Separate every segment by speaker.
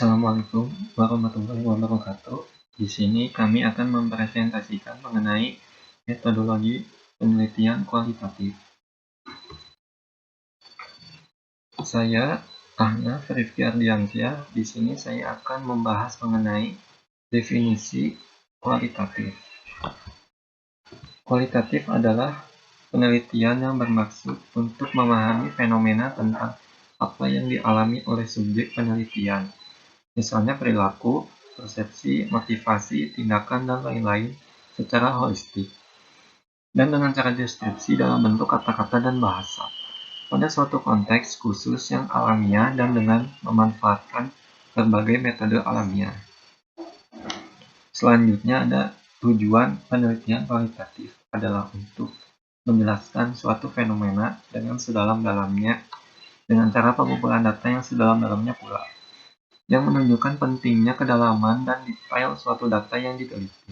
Speaker 1: Assalamualaikum warahmatullahi wabarakatuh. Di sini kami akan mempresentasikan mengenai metodologi penelitian kualitatif. Saya Ahnaf Rifki Ardiansyah. Di sini saya akan membahas mengenai definisi kualitatif. Kualitatif adalah penelitian yang bermaksud untuk memahami fenomena tentang apa yang dialami oleh subjek penelitian. Misalnya perilaku, persepsi, motivasi, tindakan, dan lain-lain secara holistik, dan dengan cara deskripsi dalam bentuk kata-kata dan bahasa, pada suatu konteks khusus yang alamiah dan dengan memanfaatkan berbagai metode alamiah. Selanjutnya ada tujuan penelitian kualitatif adalah untuk menjelaskan suatu fenomena dengan sedalam-dalamnya dengan cara pengumpulan data yang sedalam-dalamnya pula, yang menunjukkan pentingnya kedalaman dan detail suatu data yang diteliti.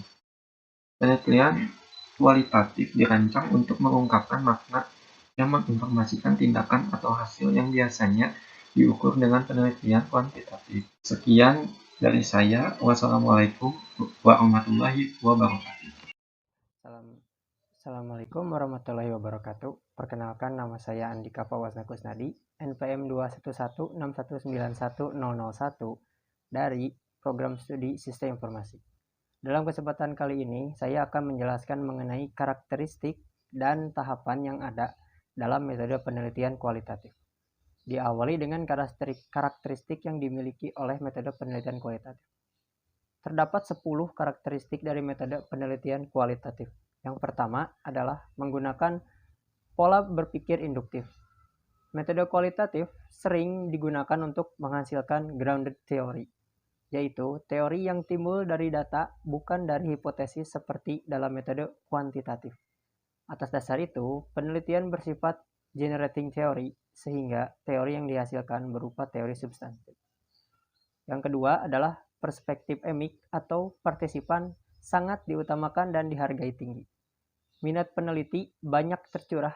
Speaker 1: Penelitian kualitatif dirancang untuk mengungkapkan makna yang menginformasikan tindakan atau hasil yang biasanya diukur dengan penelitian kuantitatif. Sekian dari saya. Wassalamualaikum warahmatullahi wabarakatuh.
Speaker 2: Assalamualaikum warahmatullahi wabarakatuh. Perkenalkan, nama saya Andika Fawazna Kusnadi, NPM 21161910001 dari Program Studi Sistem Informasi. Dalam kesempatan kali ini, saya akan menjelaskan mengenai karakteristik dan tahapan yang ada dalam metode penelitian kualitatif. Diawali dengan karakteristik yang dimiliki oleh metode penelitian kualitatif. Terdapat 10 karakteristik dari metode penelitian kualitatif. Yang pertama adalah menggunakan pola berpikir induktif. Metode kualitatif sering digunakan untuk menghasilkan grounded theory, yaitu teori yang timbul dari data bukan dari hipotesis seperti dalam metode kuantitatif. Atas dasar itu, penelitian bersifat generating theory, sehingga teori yang dihasilkan berupa teori substantif. Yang kedua adalah perspektif emik atau partisipan sangat diutamakan dan dihargai tinggi. Minat peneliti banyak tercurah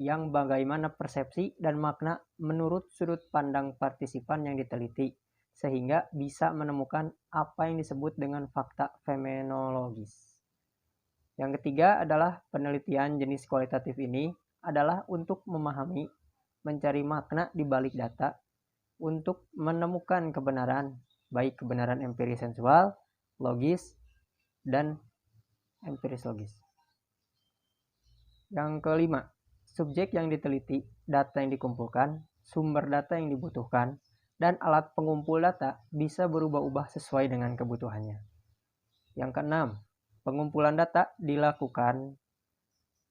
Speaker 2: yang bagaimana persepsi dan makna menurut sudut pandang partisipan yang diteliti, sehingga bisa menemukan apa yang disebut dengan fakta fenomenologis. Yang ketiga adalah penelitian jenis kualitatif ini adalah untuk memahami, mencari makna di balik data, untuk menemukan kebenaran, baik kebenaran empiris sensual, logis, dan empiris logis. Yang kelima, subjek yang diteliti, data yang dikumpulkan, sumber data yang dibutuhkan, dan alat pengumpul data bisa berubah-ubah sesuai dengan kebutuhannya. Yang keenam, pengumpulan data dilakukan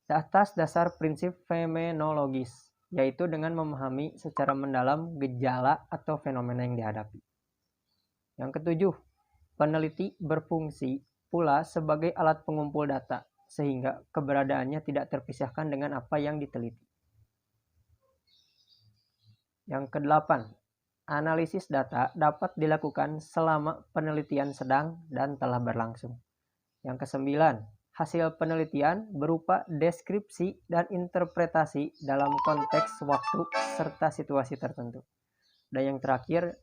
Speaker 2: atas dasar prinsip fenomenologis, yaitu dengan memahami secara mendalam gejala atau fenomena yang dihadapi. Yang ketujuh, peneliti berfungsi pula sebagai alat pengumpul data, sehingga keberadaannya tidak terpisahkan dengan apa yang diteliti. Yang kedelapan, analisis data dapat dilakukan selama penelitian sedang dan telah berlangsung. Yang kesembilan, hasil penelitian berupa deskripsi dan interpretasi dalam konteks waktu serta situasi tertentu. Dan yang terakhir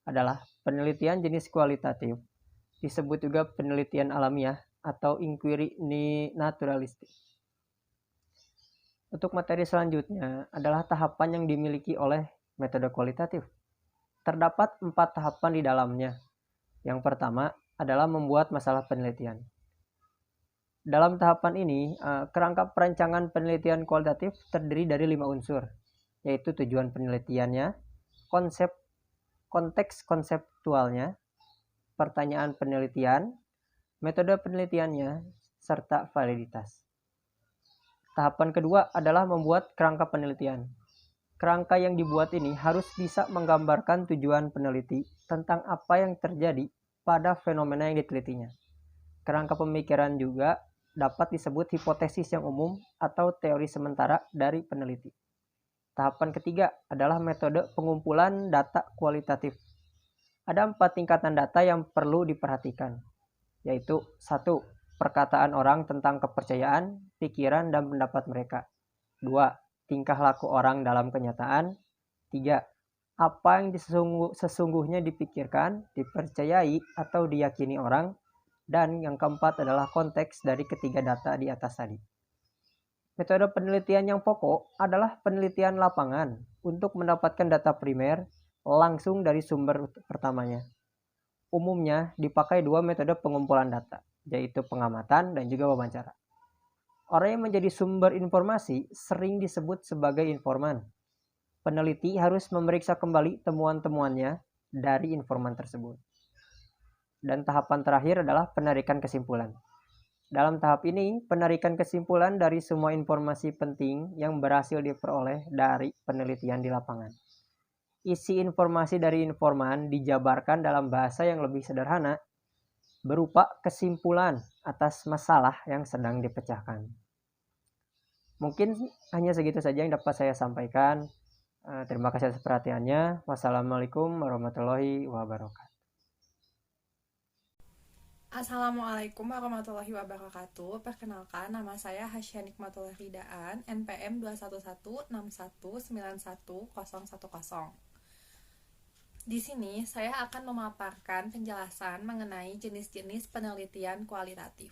Speaker 2: adalah penelitian jenis kualitatif, disebut juga penelitian alamiah atau inquiry naturalistik. Untuk materi selanjutnya adalah tahapan yang dimiliki oleh metode kualitatif. Terdapat 4 tahapan di dalamnya. Yang pertama adalah membuat masalah penelitian. Dalam tahapan ini, kerangka perancangan penelitian kualitatif terdiri dari 5 unsur, yaitu tujuan penelitiannya, konteks konseptualnya, pertanyaan penelitian, metode penelitiannya, serta validitas. Tahapan kedua adalah membuat kerangka penelitian. Kerangka yang dibuat ini harus bisa menggambarkan tujuan peneliti tentang apa yang terjadi pada fenomena yang ditelitinya. Kerangka pemikiran juga dapat disebut hipotesis yang umum atau teori sementara dari peneliti. Tahapan ketiga adalah metode pengumpulan data kualitatif. Ada 4 tingkatan data yang perlu diperhatikan, yaitu 1. Perkataan orang tentang kepercayaan, pikiran, dan pendapat mereka. 2. Tingkah laku orang dalam kenyataan. 3. apa yang sesungguhnya dipikirkan, dipercayai, atau diyakini orang, dan yang keempat adalah konteks dari ketiga data di atas tadi. Metode penelitian yang pokok adalah penelitian lapangan untuk mendapatkan data primer langsung dari sumber pertamanya. Umumnya dipakai dua metode pengumpulan data, yaitu pengamatan dan juga wawancara. Orang yang menjadi sumber informasi sering disebut sebagai informan. Peneliti harus memeriksa kembali temuan-temuannya dari informan tersebut. Dan tahapan terakhir adalah penarikan kesimpulan. Dalam tahap ini, penarikan kesimpulan dari semua informasi penting yang berhasil diperoleh dari penelitian di lapangan. Isi informasi dari informan dijabarkan dalam bahasa yang lebih sederhana, berupa kesimpulan atas masalah yang sedang dipecahkan. Mungkin hanya segitu saja yang dapat saya sampaikan. Terima kasih atas perhatiannya. Wassalamualaikum warahmatullahi wabarakatuh.
Speaker 3: Assalamualaikum warahmatullahi wabarakatuh. Perkenalkan, nama saya Hasya Nikmatullah Ridaan, NPM 21161919010. Di sini saya akan memaparkan penjelasan mengenai jenis-jenis penelitian kualitatif.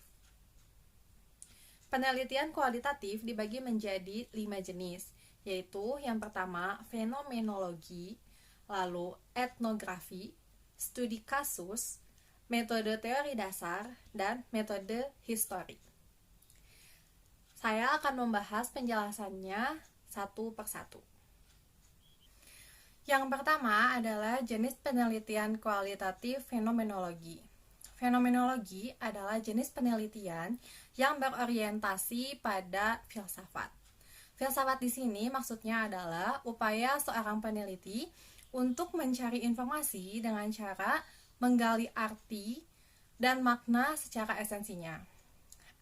Speaker 3: Penelitian kualitatif dibagi menjadi 5 jenis, yaitu yang pertama fenomenologi, lalu etnografi, studi kasus, metode teori dasar, dan metode histori. Saya akan membahas penjelasannya satu persatu. Yang pertama adalah jenis penelitian kualitatif fenomenologi. Fenomenologi adalah jenis penelitian yang berorientasi pada filsafat. Filsafat di sini maksudnya adalah upaya seorang peneliti untuk mencari informasi dengan cara menggali arti dan makna secara esensinya.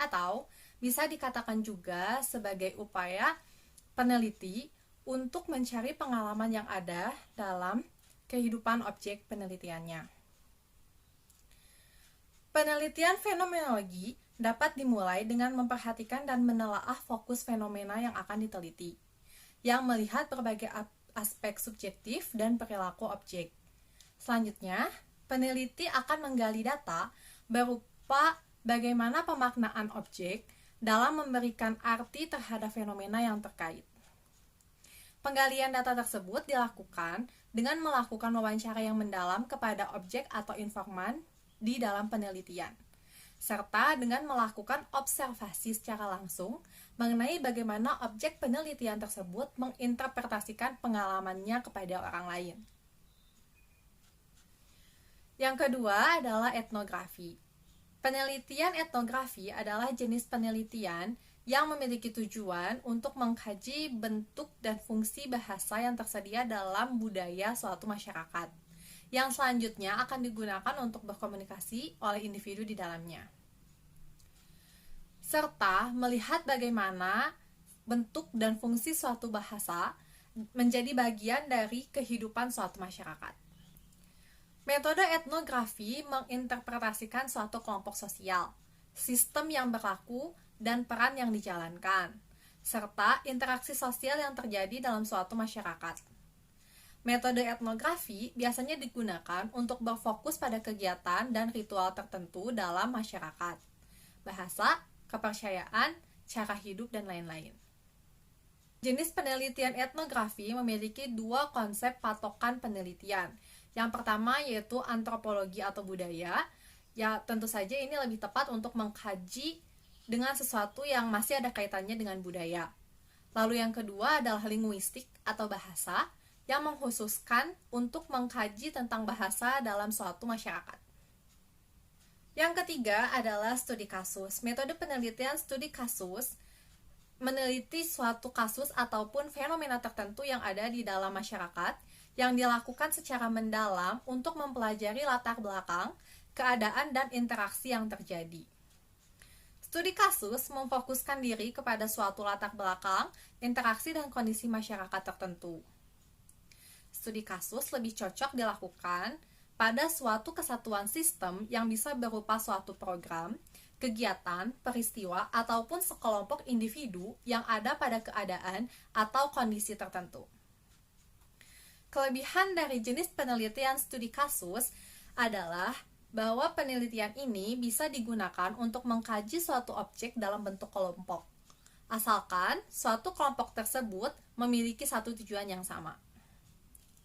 Speaker 3: Atau bisa dikatakan juga sebagai upaya peneliti untuk mencari pengalaman yang ada dalam kehidupan objek penelitiannya. Penelitian fenomenologi dapat dimulai dengan memperhatikan dan menelaah fokus fenomena yang akan diteliti, yang melihat berbagai aspek subjektif dan perilaku objek. Selanjutnya, peneliti akan menggali data berupa bagaimana pemaknaan objek dalam memberikan arti terhadap fenomena yang terkait. Penggalian data tersebut dilakukan dengan melakukan wawancara yang mendalam kepada objek atau informan di dalam penelitian, serta dengan melakukan observasi secara langsung mengenai bagaimana objek penelitian tersebut menginterpretasikan pengalamannya kepada orang lain. Yang kedua adalah etnografi. Penelitian etnografi adalah jenis penelitian yang memiliki tujuan untuk mengkaji bentuk dan fungsi bahasa yang tersedia dalam budaya suatu masyarakat, yang selanjutnya akan digunakan untuk berkomunikasi oleh individu di dalamnya, serta melihat bagaimana bentuk dan fungsi suatu bahasa menjadi bagian dari kehidupan suatu masyarakat. Metode etnografi menginterpretasikan suatu kelompok sosial, sistem yang berlaku, dan peran yang dijalankan, serta interaksi sosial yang terjadi dalam suatu masyarakat. Metode etnografi biasanya digunakan untuk berfokus pada kegiatan dan ritual tertentu dalam masyarakat, bahasa, kepercayaan, cara hidup, dan lain-lain. Jenis penelitian etnografi memiliki dua konsep patokan penelitian. Yang pertama yaitu antropologi atau budaya. Ya, tentu saja ini lebih tepat untuk mengkaji dengan sesuatu yang masih ada kaitannya dengan budaya. Lalu yang kedua adalah linguistik atau bahasa, yang mengkhususkan untuk mengkaji tentang bahasa dalam suatu masyarakat. Yang ketiga adalah studi kasus. Metode penelitian studi kasus meneliti suatu kasus ataupun fenomena tertentu yang ada di dalam masyarakat yang dilakukan secara mendalam untuk mempelajari latar belakang, keadaan, dan interaksi yang terjadi. Studi kasus memfokuskan diri kepada suatu latar belakang, interaksi, dan kondisi masyarakat tertentu. Studi kasus lebih cocok dilakukan pada suatu kesatuan sistem yang bisa berupa suatu program, kegiatan, peristiwa, ataupun sekelompok individu yang ada pada keadaan atau kondisi tertentu. Kelebihan dari jenis penelitian studi kasus adalah bahwa penelitian ini bisa digunakan untuk mengkaji suatu objek dalam bentuk kelompok, asalkan suatu kelompok tersebut memiliki satu tujuan yang sama.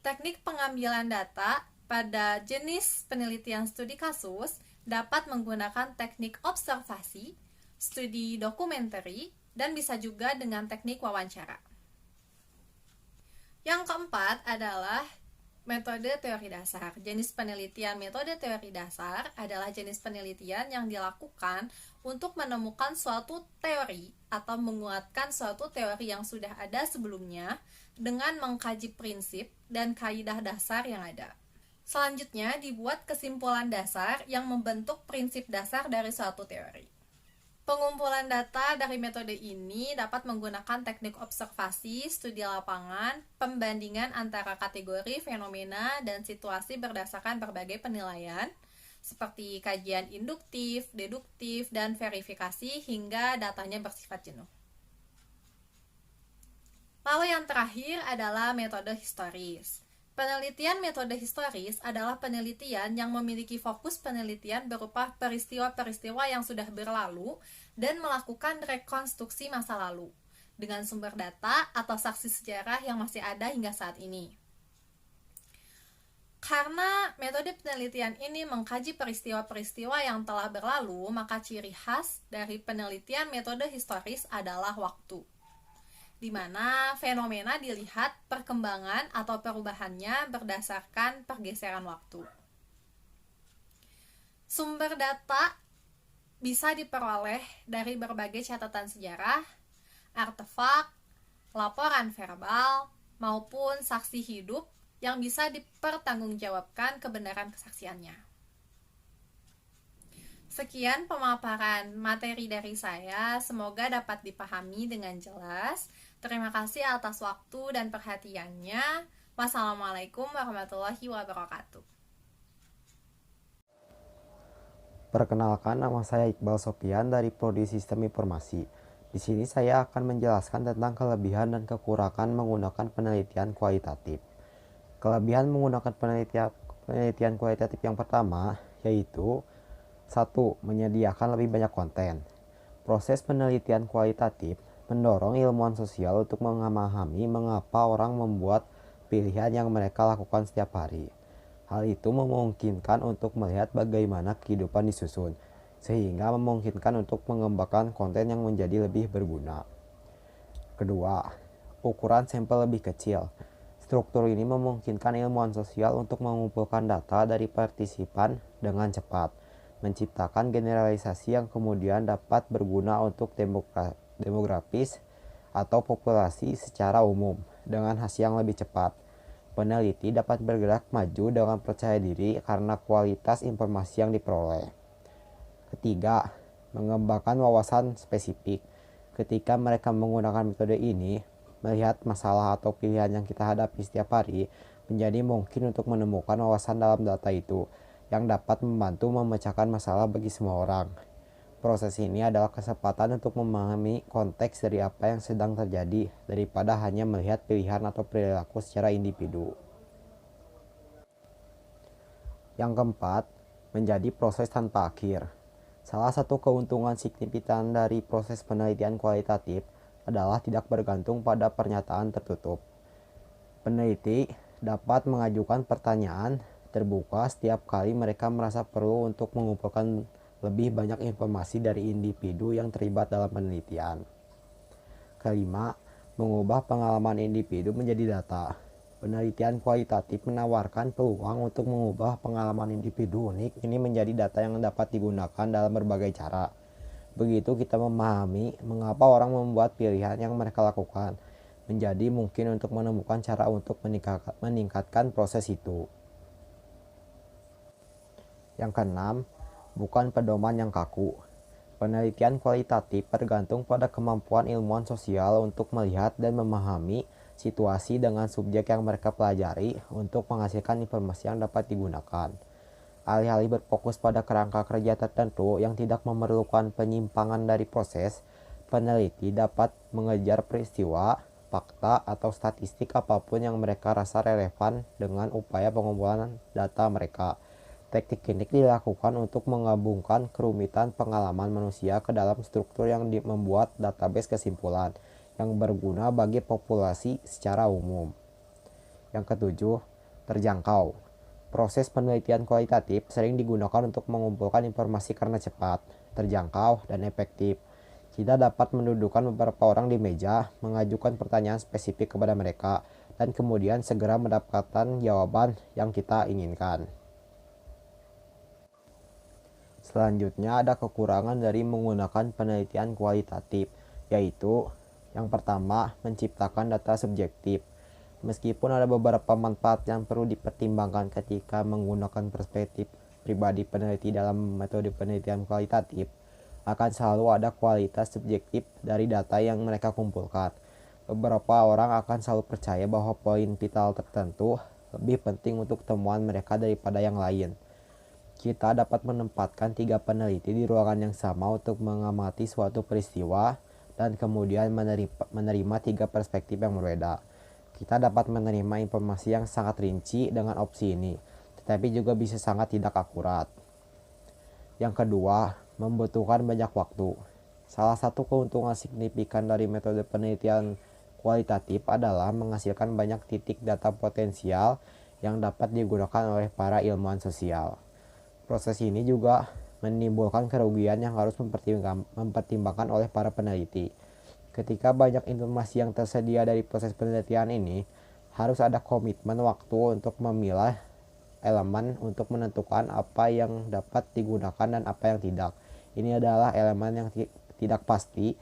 Speaker 3: Teknik pengambilan data pada jenis penelitian studi kasus dapat menggunakan teknik observasi, studi dokumentari, dan bisa juga dengan teknik wawancara. Yang keempat adalah metode teori dasar. Jenis penelitian metode teori dasar adalah jenis penelitian yang dilakukan untuk menemukan suatu teori atau menguatkan suatu teori yang sudah ada sebelumnya dengan mengkaji prinsip dan kaidah dasar yang ada. Selanjutnya, dibuat kesimpulan dasar yang membentuk prinsip dasar dari suatu teori. Pengumpulan data dari metode ini dapat menggunakan teknik observasi, studi lapangan, pembandingan antara kategori, fenomena, dan situasi berdasarkan berbagai penilaian, seperti kajian induktif, deduktif, dan verifikasi hingga datanya bersifat jenuh. Lalu yang terakhir adalah metode historis. Penelitian metode historis adalah penelitian yang memiliki fokus penelitian berupa peristiwa-peristiwa yang sudah berlalu dan melakukan rekonstruksi masa lalu dengan sumber data atau saksi sejarah yang masih ada hingga saat ini. Karena metode penelitian ini mengkaji peristiwa-peristiwa yang telah berlalu, maka ciri khas dari penelitian metode historis adalah waktu, di mana fenomena dilihat perkembangan atau perubahannya berdasarkan pergeseran waktu. Sumber data bisa diperoleh dari berbagai catatan sejarah, artefak, laporan verbal, maupun saksi hidup yang bisa dipertanggungjawabkan kebenaran kesaksiannya. Sekian pemaparan materi dari saya, semoga dapat dipahami dengan jelas. Terima kasih atas waktu dan perhatiannya. Wassalamualaikum warahmatullahi wabarakatuh.
Speaker 4: Perkenalkan, nama saya Iqbal Sofian dari Prodi Sistem Informasi. Di sini saya akan menjelaskan tentang kelebihan dan kekurangan menggunakan penelitian kualitatif. Kelebihan menggunakan penelitian kualitatif yang pertama yaitu 1. Menyediakan lebih banyak konten. Proses penelitian kualitatif mendorong ilmuwan sosial untuk memahami mengapa orang membuat pilihan yang mereka lakukan setiap hari. Hal itu memungkinkan untuk melihat bagaimana kehidupan disusun, sehingga memungkinkan untuk mengembangkan konten yang menjadi lebih berguna. Kedua, ukuran sampel lebih kecil. Struktur ini memungkinkan ilmuwan sosial untuk mengumpulkan data dari partisipan dengan cepat, menciptakan generalisasi yang kemudian dapat berguna untuk demografis atau populasi secara umum dengan hasil yang lebih cepat. Peneliti dapat bergerak maju dengan percaya diri karena kualitas informasi yang diperoleh. Ketiga, mengembangkan wawasan spesifik. Ketika mereka menggunakan metode ini, melihat masalah atau pilihan yang kita hadapi setiap hari, menjadi mungkin untuk menemukan wawasan dalam data itu yang dapat membantu memecahkan masalah bagi semua orang. Proses ini adalah kesempatan untuk memahami konteks dari apa yang sedang terjadi daripada hanya melihat pilihan atau perilaku secara individu. Yang keempat, menjadi proses tanpa akhir. Salah satu keuntungan signifikan dari proses penelitian kualitatif adalah tidak bergantung pada pernyataan tertutup. Peneliti dapat mengajukan pertanyaan terbuka setiap kali mereka merasa perlu untuk mengumpulkan lebih banyak informasi dari individu yang terlibat dalam penelitian. Kelima, mengubah pengalaman individu menjadi data. Penelitian kualitatif menawarkan peluang untuk mengubah pengalaman individu unik ini menjadi data yang dapat digunakan dalam berbagai cara. Begitu kita memahami mengapa orang membuat pilihan yang mereka lakukan, menjadi mungkin untuk menemukan cara untuk meningkatkan proses itu. Yang keenam, bukan pedoman yang kaku. Penelitian kualitatif tergantung pada kemampuan ilmuwan sosial untuk melihat dan memahami situasi dengan subjek yang mereka pelajari untuk menghasilkan informasi yang dapat digunakan. Alih-alih berfokus pada kerangka kerja tertentu yang tidak memerlukan penyimpangan dari proses, peneliti dapat mengejar peristiwa fakta atau statistik apapun yang mereka rasa relevan dengan upaya pengumpulan data mereka. Teknik ini dilakukan untuk menggabungkan kerumitan pengalaman manusia ke dalam struktur yang membuat database kesimpulan yang berguna bagi populasi secara umum. Yang ketujuh, terjangkau. Proses penelitian kualitatif sering digunakan untuk mengumpulkan informasi karena cepat, terjangkau, dan efektif. Kita dapat mendudukkan beberapa orang di meja, mengajukan pertanyaan spesifik kepada mereka, dan kemudian segera mendapatkan jawaban yang kita inginkan. Selanjutnya ada kekurangan dari menggunakan penelitian kualitatif, yaitu yang pertama, menciptakan data subjektif. Meskipun ada beberapa manfaat yang perlu dipertimbangkan ketika menggunakan perspektif pribadi peneliti dalam metode penelitian kualitatif, akan selalu ada kualitas subjektif dari data yang mereka kumpulkan. Beberapa orang akan selalu percaya bahwa poin vital tertentu lebih penting untuk temuan mereka daripada yang lain. Kita dapat menempatkan 3 peneliti di ruangan yang sama untuk mengamati suatu peristiwa dan kemudian menerima 3 perspektif yang berbeda. Kita dapat menerima informasi yang sangat rinci dengan opsi ini, tetapi juga bisa sangat tidak akurat. Yang kedua, membutuhkan banyak waktu. Salah satu keuntungan signifikan dari metode penelitian kualitatif adalah menghasilkan banyak titik data potensial yang dapat digunakan oleh para ilmuwan sosial. Proses ini juga menimbulkan kerugian yang harus mempertimbangkan oleh para peneliti. Ketika banyak informasi yang tersedia dari proses penelitian ini, harus ada komitmen waktu untuk memilah elemen untuk menentukan apa yang dapat digunakan dan apa yang tidak. Ini adalah elemen yang tidak pasti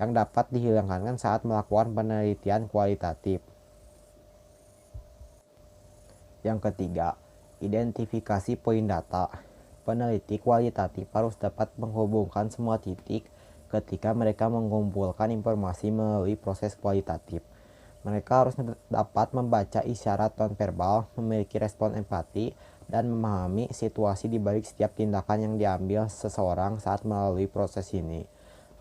Speaker 4: yang dapat dihilangkan saat melakukan penelitian kualitatif. Yang ketiga, identifikasi poin data. Peneliti kualitatif harus dapat menghubungkan semua titik ketika mereka mengumpulkan informasi melalui proses kualitatif. Mereka harus dapat membaca isyarat nonverbal, memiliki respon empati, dan memahami situasi di balik setiap tindakan yang diambil seseorang saat melalui proses ini.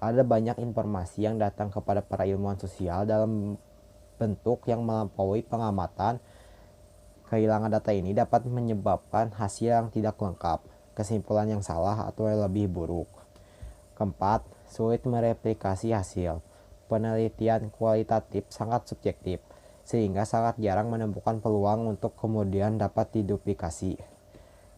Speaker 4: Ada banyak informasi yang datang kepada para ilmuwan sosial dalam bentuk yang melampaui pengamatan. Kehilangan data ini dapat menyebabkan hasil yang tidak lengkap, kesimpulan yang salah, atau yang lebih buruk. Keempat, sulit mereplikasi hasil. Penelitian kualitatif sangat subjektif, sehingga sangat jarang menemukan peluang untuk kemudian dapat diduplikasi.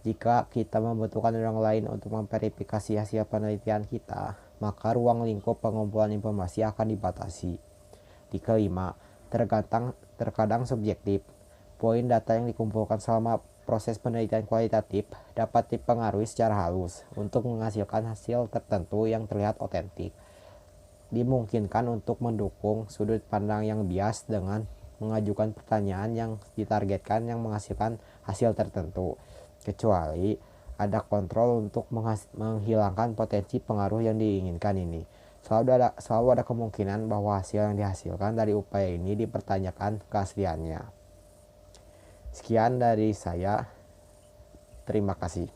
Speaker 4: Jika kita membutuhkan orang lain untuk memverifikasi hasil penelitian kita, maka ruang lingkup pengumpulan informasi akan dibatasi. Kelima, terkadang subjektif. Poin data yang dikumpulkan selama proses penelitian kualitatif dapat dipengaruhi secara halus untuk menghasilkan hasil tertentu yang terlihat otentik. Dimungkinkan untuk mendukung sudut pandang yang bias dengan mengajukan pertanyaan yang ditargetkan yang menghasilkan hasil tertentu, kecuali ada kontrol untuk menghilangkan potensi pengaruh yang diinginkan ini. Selalu ada kemungkinan bahwa hasil yang dihasilkan dari upaya ini dipertanyakan keasliannya. Sekian dari saya. Terima kasih.